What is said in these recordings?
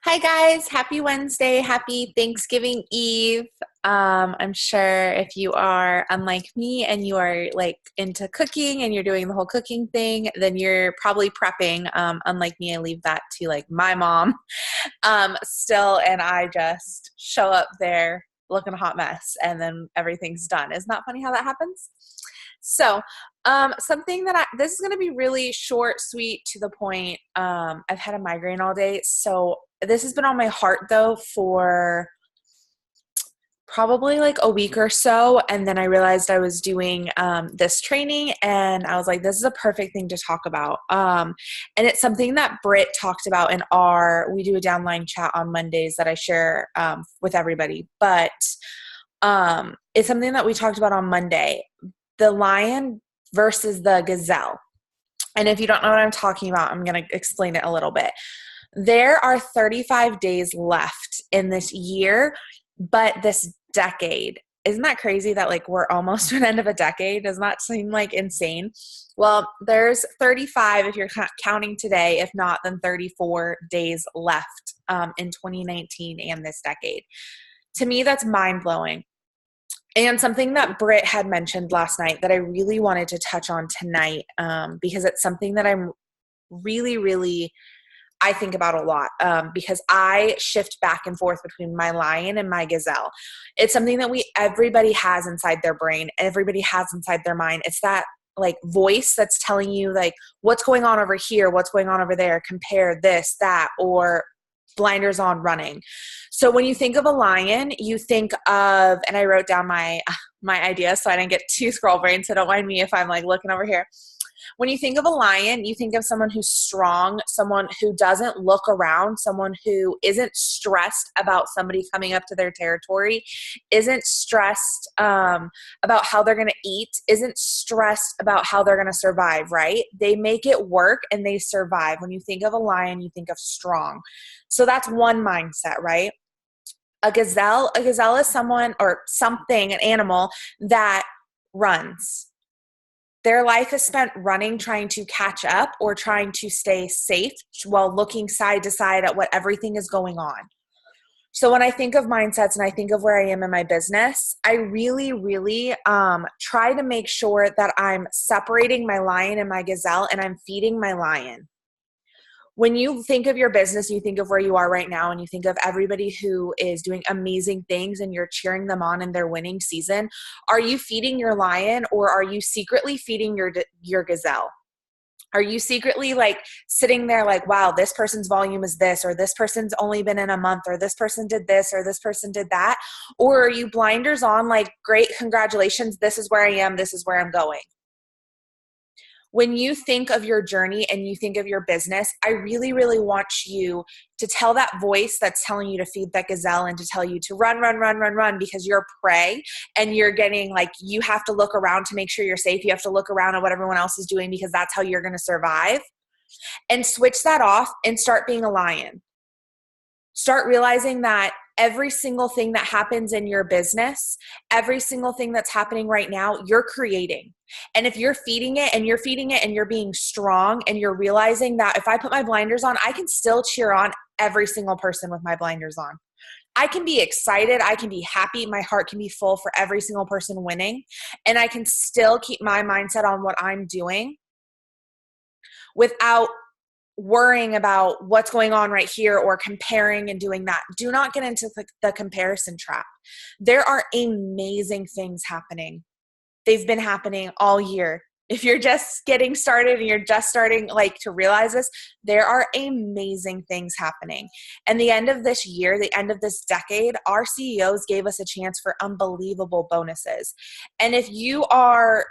Hi guys, happy Wednesday, happy Thanksgiving Eve. I'm sure if you are unlike me and you are like into cooking and you're doing the whole cooking thing, then you're probably prepping. Unlike me, I leave that to like my mom still, and I just show up there looking a hot mess and then everything's done. Isn't that funny how that happens? So, something that this is going to be really short, sweet, to the point. I've had a migraine all day, so this has been on my heart though for probably like a week or so. And then I realized I was doing this training, and I was like, this is a perfect thing to talk about. And it's something that Britt talked about in we do a downline chat on Mondays that I share with everybody. But it's something that we talked about on Monday, the lion versus the gazelle. And if you don't know what I'm talking about, I'm going to explain it a little bit. There are 35 days left in this year, but this decade. Isn't that crazy that like we're almost to an end of a decade? Does not seem like insane? Well, there's 35 if you're counting today. If not, then 34 days left in 2019 and this decade. To me, that's mind-blowing. And something that Britt had mentioned last night that I really wanted to touch on tonight, because it's something that I'm really, I think about a lot, because I shift back and forth between my lion and my gazelle. It's something that everybody has inside their brain. Everybody has inside their mind. It's that like voice that's telling you like what's going on over here, what's going on over there, compare this, that, or blinders on running. So when you think of a lion, you think of, and I wrote down my idea so I didn't get too scroll brain, so don't mind me if I'm like looking over here. When you think of a lion, you think of someone who's strong, someone who doesn't look around, someone who isn't stressed about somebody coming up to their territory, isn't stressed about how they're going to eat, isn't stressed about how they're going to survive, right? They make it work and they survive. When you think of a lion, you think of strong. So that's one mindset, right? A gazelle is someone or something, an animal that runs. Their life is spent running, trying to catch up or trying to stay safe while looking side to side at what everything is going on. So when I think of mindsets and I think of where I am in my business, I really try to make sure that I'm separating my lion and my gazelle, and I'm feeding my lion. When you think of your business, you think of where you are right now, and you think of everybody who is doing amazing things and you're cheering them on in their winning season. Are you feeding your lion, or are you secretly feeding your gazelle? Are you secretly like sitting there like, wow, this person's volume is this, or this person's only been in a month, or this person did this, or this person did that? Or are you blinders on like, great, congratulations, this is where I am, this is where I'm going? When you think of your journey and you think of your business, I really want you to tell that voice that's telling you to feed that gazelle and to tell you to run because you're prey, and you're getting like, you have to look around to make sure you're safe. You have to look around at what everyone else is doing because that's how you're going to survive. And switch that off and start being a lion. Start realizing that every single thing that happens in your business, every single thing that's happening right now, you're creating. And if you're feeding it and you're feeding it and you're being strong and you're realizing that if I put my blinders on, I can still cheer on every single person with my blinders on. I can be excited. I can be happy. My heart can be full for every single person winning. And I can still keep my mindset on what I'm doing without worrying about what's going on right here or comparing and doing that. Do not get into the comparison trap. There are amazing things happening. They've been happening all year. If you're just getting started and you're just starting like to realize this, there are amazing things happening. And the end of this year, the end of this decade, our CEOs gave us a chance for unbelievable bonuses. And if you are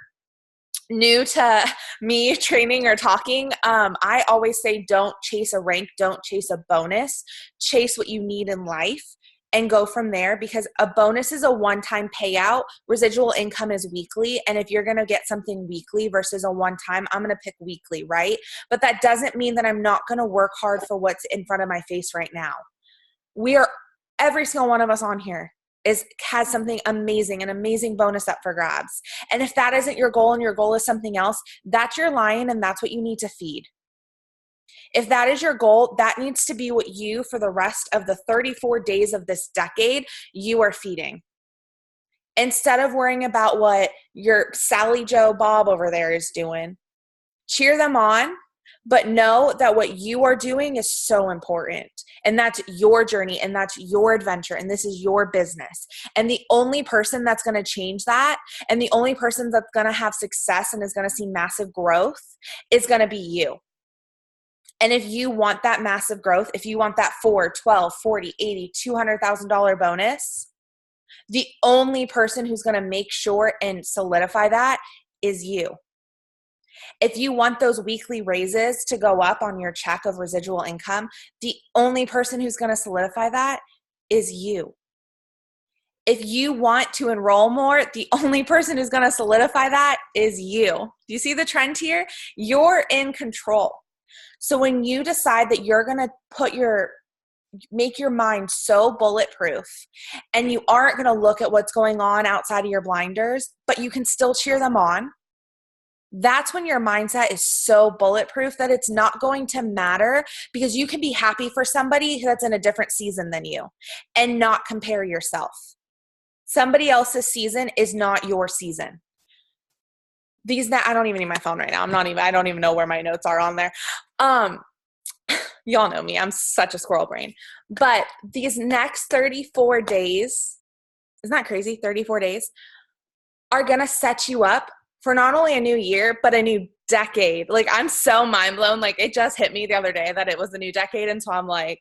new to me training or talking, I always say don't chase a rank, don't chase a bonus, chase what you need in life and go from there, because a bonus is a one-time payout. Residual income is weekly. And if you're going to get something weekly versus a one-time, I'm going to pick weekly, right? But that doesn't mean that I'm not going to work hard for what's in front of my face right now. Every single one of us on here has something amazing, an amazing bonus up for grabs. And if that isn't your goal and your goal is something else, that's your lion and that's what you need to feed. If that is your goal, that needs to be what you, for the rest of the 34 days of this decade, you are feeding. Instead of worrying about what your Sally Joe Bob over there is doing, cheer them on, but know that what you are doing is so important. And that's your journey, and that's your adventure, and this is your business. And the only person that's going to change that, and the only person that's going to have success and is going to see massive growth, is going to be you. And if you want that massive growth, if you want that $4, $12, $40, $80, $200,000 bonus, the only person who's going to make sure and solidify that is you. If you want those weekly raises to go up on your check of residual income, the only person who's going to solidify that is you. If you want to enroll more, the only person who's going to solidify that is you. Do you see the trend here? You're in control. So when you decide that you're going to make your mind so bulletproof, and you aren't going to look at what's going on outside of your blinders, but you can still cheer them on, that's when your mindset is so bulletproof that it's not going to matter, because you can be happy for somebody that's in a different season than you and not compare yourself. Somebody else's season is not your season. I don't even need my phone right now. I don't even know where my notes are on there. Y'all know me. I'm such a squirrel brain. But these next 34 days, isn't that crazy? 34 days are going to set you up for not only a new year, but a new decade. Like, I'm so mind blown. Like, it just hit me the other day that it was a new decade. And so I'm like,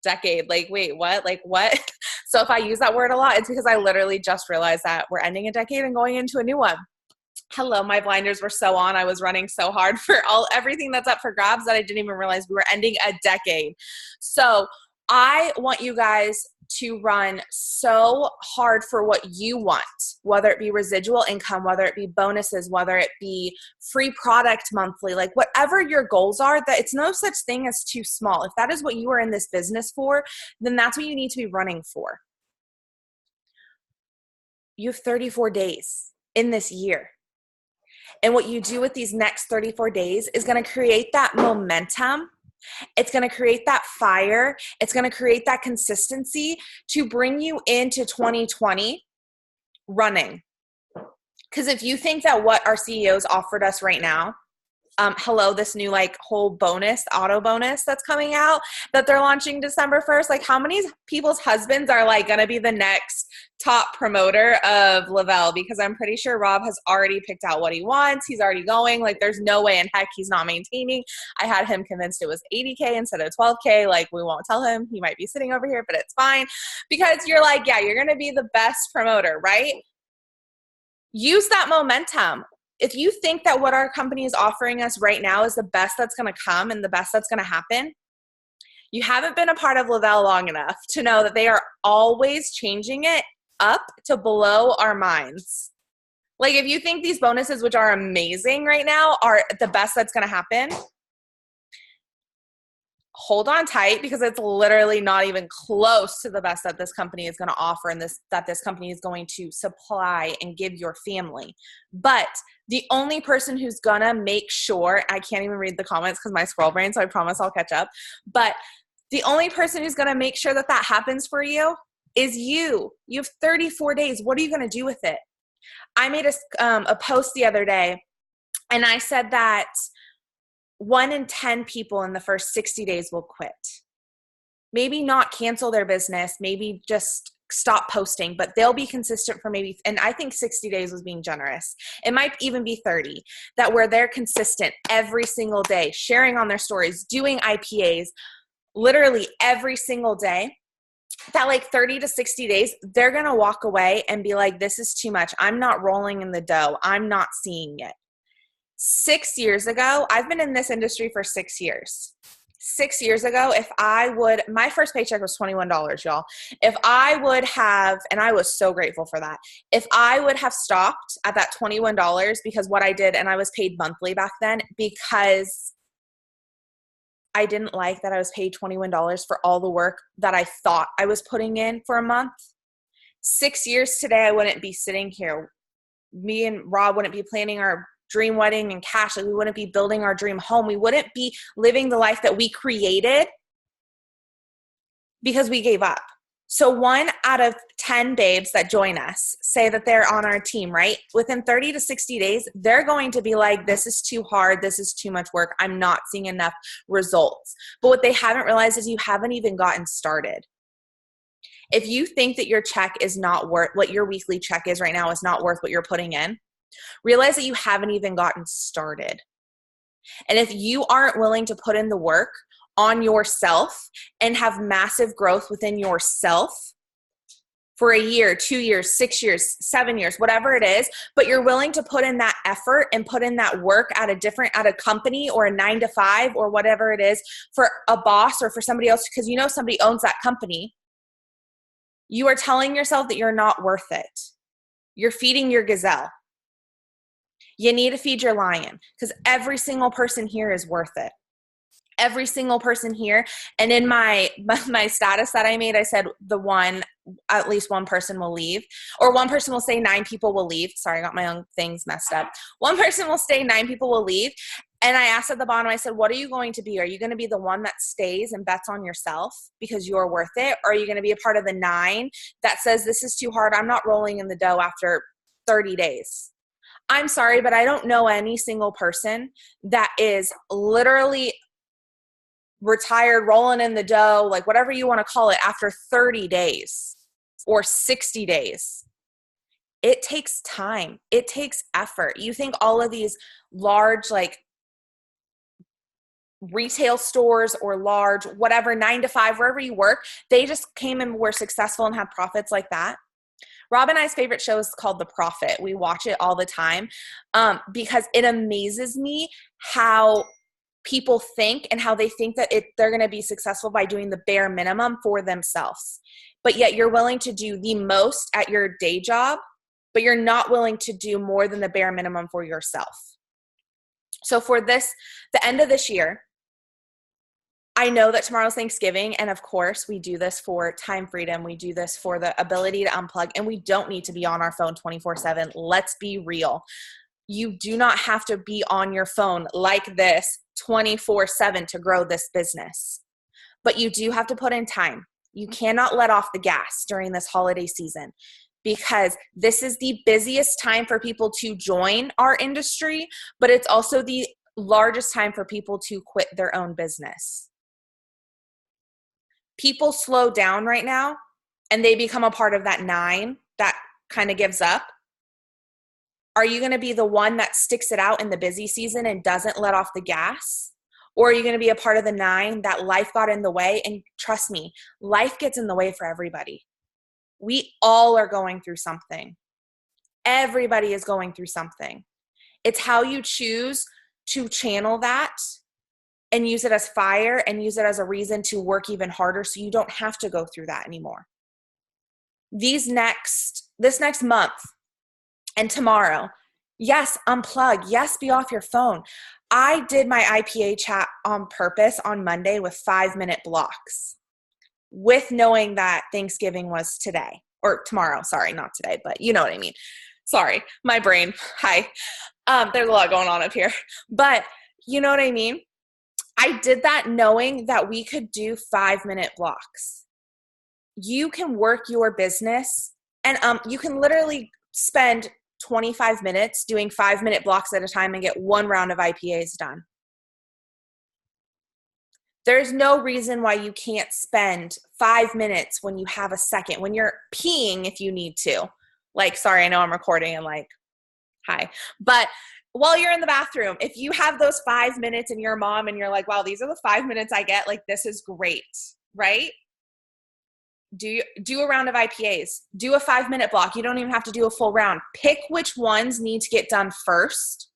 decade, like, wait, what? Like, what? So if I use that word a lot, it's because I literally just realized that we're ending a decade and going into a new one. Hello, my blinders were so on. I was running so hard for everything that's up for grabs that I didn't even realize we were ending a decade. So I want you guys to run so hard for what you want, whether it be residual income, whether it be bonuses, whether it be free product monthly, like whatever your goals are, that it's no such thing as too small. If that is what you are in this business for, then that's what you need to be running for. You have 34 days in this year. And what you do with these next 34 days is going to create that momentum. It's going to create that fire. It's going to create that consistency to bring you into 2020 running. Because if you think that what our CEOs offered us right now, this new like whole bonus, auto bonus that's coming out that they're launching December 1st, like how many people's husbands are like going to be the next top promoter of Le-Vel? Because I'm pretty sure Rob has already picked out what he wants. He's already going. Like, there's no way in heck he's not maintaining. I had him convinced it was 80K instead of 12K. Like, we won't tell him. He might be sitting over here, but it's fine, because you're like, yeah, you're going to be the best promoter, right? Use that momentum. If you think that what our company is offering us right now is the best that's going to come and the best that's going to happen, you haven't been a part of Le-Vel long enough to know that they are always changing it up to blow our minds. Like, if you think these bonuses, which are amazing right now, are the best that's going to happen, hold on tight, because it's literally not even close to the best that this company is going to offer and that this company is going to supply and give your family. But the only person who's going to make sure, I can't even read the comments because my squirrel brain, so I promise I'll catch up. But the only person who's going to make sure that that happens for you is you. You have 34 days. What are you going to do with it? I made a post the other day, and I said that 1 in 10 people in the first 60 days will quit. Maybe not cancel their business, maybe just stop posting, but they'll be consistent for maybe, and I think 60 days was being generous. It might even be 30, that where they're consistent every single day, sharing on their stories, doing IPAs, literally every single day. That like 30 to 60 days, they're going to walk away and be like, this is too much. I'm not rolling in the dough. I'm not seeing it. 6 years ago, I've been in this industry for 6 years. 6 years ago, my first paycheck was $21, y'all. If I would have, and I was so grateful for that, if I would have stopped at that $21, because what I did, and I was paid monthly back then, because I didn't like that I was paid $21 for all the work that I thought I was putting in for a month. 6 years today, I wouldn't be sitting here. Me and Rob wouldn't be planning our dream wedding and cash. Like we wouldn't be building our dream home. We wouldn't be living the life that we created because we gave up. So 1 out of 10 babes that join us say that they're on our team, right? Within 30 to 60 days, they're going to be like, this is too hard. This is too much work. I'm not seeing enough results. But what they haven't realized is you haven't even gotten started. If you think that your check is not worth what your weekly check is right now is not worth what you're putting in, realize that you haven't even gotten started. And if you aren't willing to put in the work on yourself and have massive growth within yourself for a year, 2 years, 6 years, 7 years, whatever it is, but you're willing to put in that effort and put in that work at a company or a 9 to 5 or whatever it is for a boss or for somebody else, because you know somebody owns that company, you are telling yourself that you're not worth it. You're feeding your gazelle. You need to feed your lion, because every single person here is worth it. Every single person here. And in my status that I made, I said at least one person will leave, or one person will stay, 9 people will leave. Sorry, I got my own things messed up. One person will stay, 9 people will leave. And I asked at the bottom, I said, what are you going to be? Are you going to be the one that stays and bets on yourself because you're worth it? Or are you going to be a part of the 9 that says, this is too hard, I'm not rolling in the dough after 30 days? I'm sorry, but I don't know any single person that is literally retired, rolling in the dough, like whatever you want to call it, after 30 days or 60 days. It takes time. It takes effort. You think all of these large, like retail stores or large, whatever, 9 to 5, wherever you work, they just came and were successful and had profits like that? Rob and I's favorite show is called The Profit. We watch it all the time because it amazes me how people think and how they think that they're going to be successful by doing the bare minimum for themselves. But yet you're willing to do the most at your day job, but you're not willing to do more than the bare minimum for yourself. So for the end of this year, I know that tomorrow's Thanksgiving, and of course we do this for time freedom. We do this for the ability to unplug, and we don't need to be on our phone 24/7. Let's be real. You do not have to be on your phone like this 24/7 to grow this business, but you do have to put in time. You cannot let off the gas during this holiday season, because this is the busiest time for people to join our industry, but it's also the largest time for people to quit their own business. People slow down right now and they become a part of that 9 that kind of gives up. Are you going to be the one that sticks it out in the busy season and doesn't let off the gas? Or are you going to be a part of the 9 that life got in the way? And trust me, life gets in the way for everybody. We all are going through something. Everybody is going through something. It's how you choose to channel that and use it as fire and use it as a reason to work even harder so you don't have to go through that anymore. This next month and tomorrow, yes, unplug. Yes, be off your phone. I did my IPA chat on purpose on Monday with 5-minute blocks, with knowing that Thanksgiving was today or tomorrow. Sorry, not today, but you know what I mean. Sorry, my brain. Hi. There's a lot going on up here, but you know what I mean? I did that knowing that we could do 5-minute blocks. You can work your business and you can literally spend 25 minutes doing 5-minute blocks at a time and get 1 round of IPAs done. There's no reason why you can't spend 5 minutes when you have a second, when you're peeing if you need to. Like, sorry, I know I'm recording and like, hi. But while you're in the bathroom, if you have those 5 minutes and you're a mom and you're like, wow, these are the 5 minutes I get, like this is great, right? Do a round of IPAs. Do a 5-minute block. You don't even have to do a full round. Pick which ones need to get done first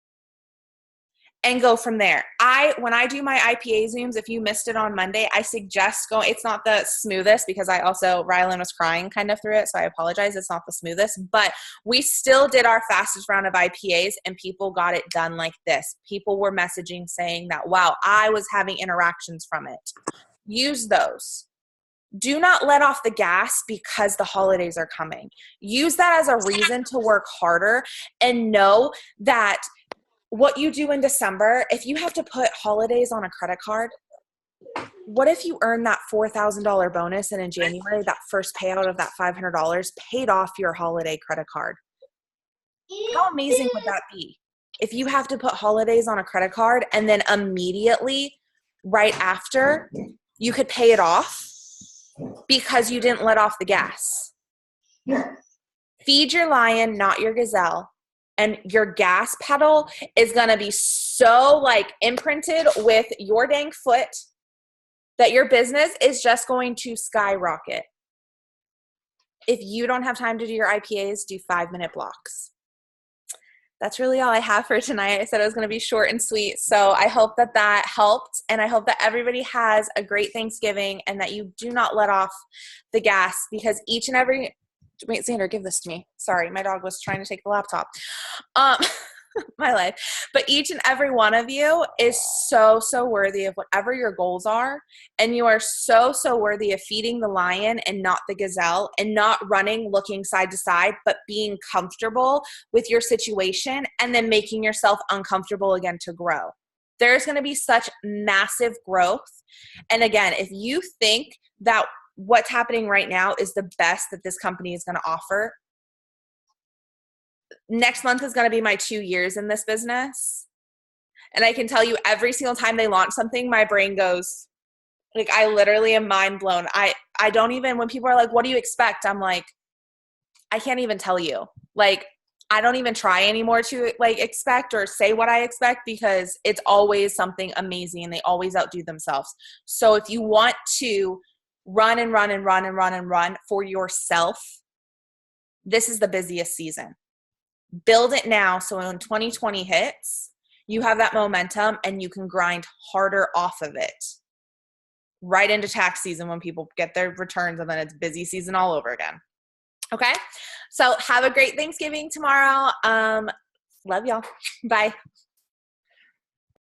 and go from there. When I do my IPA Zooms, if you missed it on Monday, I suggest going. It's not the smoothest because Rylan was crying kind of through it, so I apologize. It's not the smoothest, but we still did our fastest round of IPAs and people got it done like this. People were messaging saying that, wow, I was having interactions from it. Use those. Do not let off the gas because the holidays are coming. Use that as a reason to work harder and know that what you do in December, if you have to put holidays on a credit card, what if you earn that $4,000 bonus and in January, that first payout of that $500 paid off your holiday credit card? How amazing would that be? If you have to put holidays on a credit card and then immediately right after you could pay it off because you didn't let off the gas. Feed your lion, not your gazelle. And your gas pedal is going to be so like imprinted with your dang foot that your business is just going to skyrocket. If you don't have time to do your IPAs, do 5-minute blocks. That's really all I have for tonight. I said it was going to be short and sweet. So I hope that that helped. And I hope that everybody has a great Thanksgiving and that you do not let off the gas, because each and every, wait, Xander, give this to me. Sorry, my dog was trying to take the laptop. My life. But each and every one of you is so, so worthy of whatever your goals are. And you are so, so worthy of feeding the lion and not the gazelle, and not running, looking side to side, but being comfortable with your situation and then making yourself uncomfortable again to grow. There's going to be such massive growth. And again, if you think that what's happening right now is the best that this company is going to offer, next month is going to be my 2 years in this business. And I can tell you every single time they launch something, my brain goes, like, I literally am mind blown. I don't even, when people are like, what do you expect? I'm like, I can't even tell you. Like, I don't even try anymore to like expect or say what I expect, because it's always something amazing and they always outdo themselves. So if you want to run and run and run and run and run for yourself, this is the busiest season. Build it now so when 2020 hits, you have that momentum and you can grind harder off of it right into tax season when people get their returns, and then it's busy season all over again. Okay? So have a great Thanksgiving tomorrow. Love y'all. Bye.